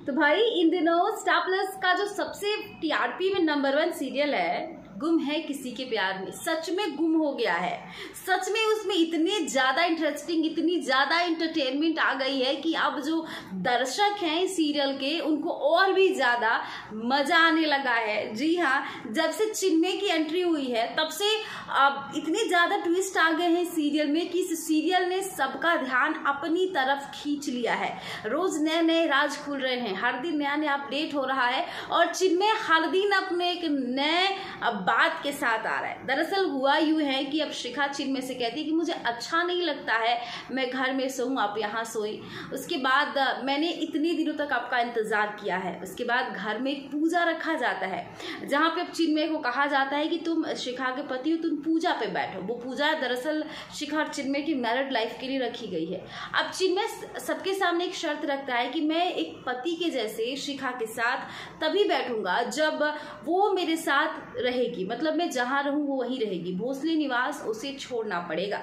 तो भाई इन दिनों स्टार प्लस का जो सबसे टीआरपी में नंबर 1 सीरियल है गुम है किसी के प्यार में, सच में गुम हो गया है। सच में उसमें इतने ज्यादा इंटरेस्टिंग, इतनी ज्यादा एंटरटेनमेंट आ गई है कि अब जो दर्शक हैं इस सीरियल के उनको और भी ज्यादा मजा आने लगा है। जी हाँ, जब से चिन्मय की एंट्री हुई है तब से अब इतने ज्यादा ट्विस्ट आ गए हैं सीरियल में कि इस सीरियल ने सबका ध्यान अपनी तरफ खींच लिया है। रोज नए नए राज खुल रहे हैं, हर दिन नया नया अपडेट हो रहा है और चिन्मय हर दिन अपने एक नए बात के साथ आ रहा है। दरअसल हुआ यूं है कि अब शिखा चिन्मय से कहती है कि मुझे अच्छा नहीं लगता है मैं घर में सोऊं, आप यहाँ सोई। उसके बाद मैंने इतने दिनों तक आपका इंतजार किया है। उसके बाद घर में एक पूजा रखा जाता है जहाँ पे अब चिन्मय को कहा जाता है कि तुम शिखा के पति हो, तुम पूजा पे बैठो। वो पूजा दरअसल शिखा और चिन्मय की मैरिड लाइफ के लिए रखी गई है। अब चिन्मय सबके सामने एक शर्त रखता है कि मैं एक पति के जैसे शिखा के साथ तभी बैठूंगा जब वो मेरे साथ रहेगी, मतलब मैं जहां रहूं वो वहीं रहेगी, भोसले निवास उसे छोड़ना पड़ेगा।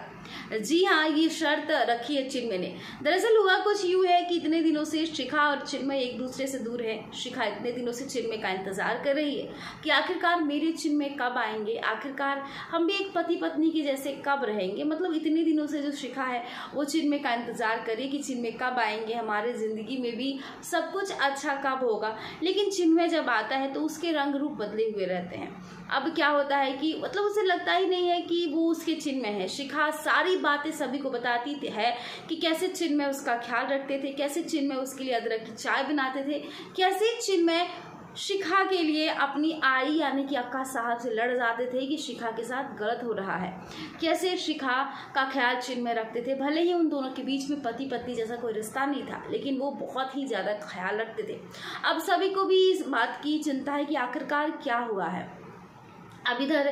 जी हाँ, ये शर्त रखी है चिन्मय ने। दरअसल हुआ कुछ यूं है कि इतने दिनों से शिखा और चिन्मय एक दूसरे से दूर है। शिखा इतने दिनों से चिन्मय का इंतजार कर रही है कि आखिरकार मेरे चिन्मय कब आएंगे, आखिरकार हम भी एक पति पत्नी के जैसे कब रहेंगे। मतलब इतने दिनों से जो शिखा है वो चिन्मय का इंतजार करे कि चिन्मय कब आएंगे, हमारे जिंदगी में भी सब कुछ अच्छा कब होगा। लेकिन चिन्मय जब आता है तो उसके रंग रूप बदले हुए रहते हैं। अब क्या होता है कि मतलब उसे लगता ही नहीं है कि वो उसके चिन्मय है। शिखा सारी बातें सभी को बताती है कि कैसे चिन्मय उसका ख्याल रखते थे, कैसे चिन्मय उसके लिए अदरक की चाय बनाते थे, कैसे चिन्मय शिखा के लिए अपनी आई यानी कि अक्का साहब से लड़ जाते थे कि शिखा के साथ गलत हो रहा है, कैसे शिखा का ख्याल चिन्मय रखते थे। भले ही उन दोनों के बीच में पति पत्नी जैसा कोई रिश्ता नहीं था, लेकिन वो बहुत ही ज़्यादा ख्याल रखते थे। अब सभी को भी इस बात की चिंता है कि आखिरकार क्या हुआ है। अब इधर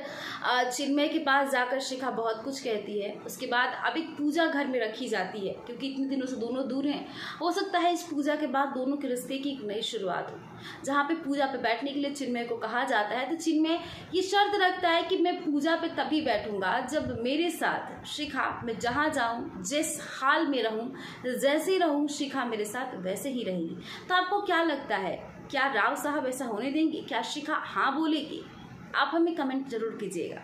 चिन्मय के पास जाकर शिखा बहुत कुछ कहती है। उसके बाद अब एक पूजा घर में रखी जाती है क्योंकि इतने दिनों से दोनों दूर हैं। हो सकता है इस पूजा के बाद दोनों के रिश्ते की एक नई शुरुआत हो। जहाँ पे पूजा पे बैठने के लिए चिन्मय को कहा जाता है तो चिन्मय ये शर्त रखता है कि मैं पूजा पे तभी बैठूंगा जब मेरे साथ शिखा, मैं जहाँ जाऊँ, जिस हाल में रहूँ, जैसे रहूँ, शिखा मेरे साथ वैसे ही रहेगी। तो आपको क्या लगता है, क्या राव साहब ऐसा होने देंगे? क्या शिखा हाँ बोलेगी? आप हमें कमेंट जरूर कीजिएगा।